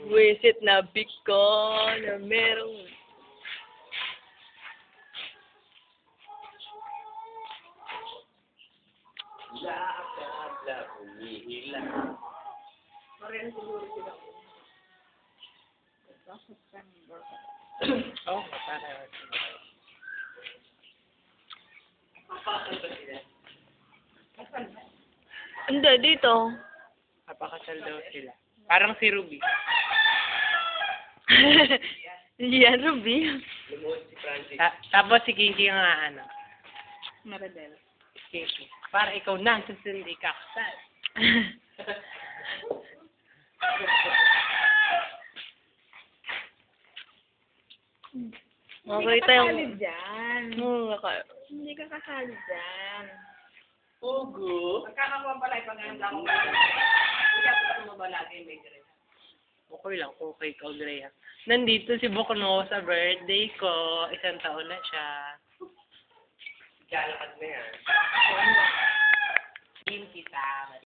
Wisit na biko na merong... Lakad na umihila. Marian siguro sila. September. Oo, para. Papakasal ba sila? Hindi, dito. Papakasal daw sila. Parang si Ruby. Yan, Ruby. Lumuhod si Francis. Tapos si Kinky nga ano. Maribel. Kinky. Para ikaw na, susindi ka kasal. Okay, Hindi ka tayo. kasali dyan. Hindi ka kasali dyan. Ugo. Magkakakuha pala ipag-aanda ko. Hindi ka gusto mo ba lagi may direct? Okay lang, okay ka, Greya. Nandito si Bokno sa birthday ko. 1 taon na siya. Galakad na yan.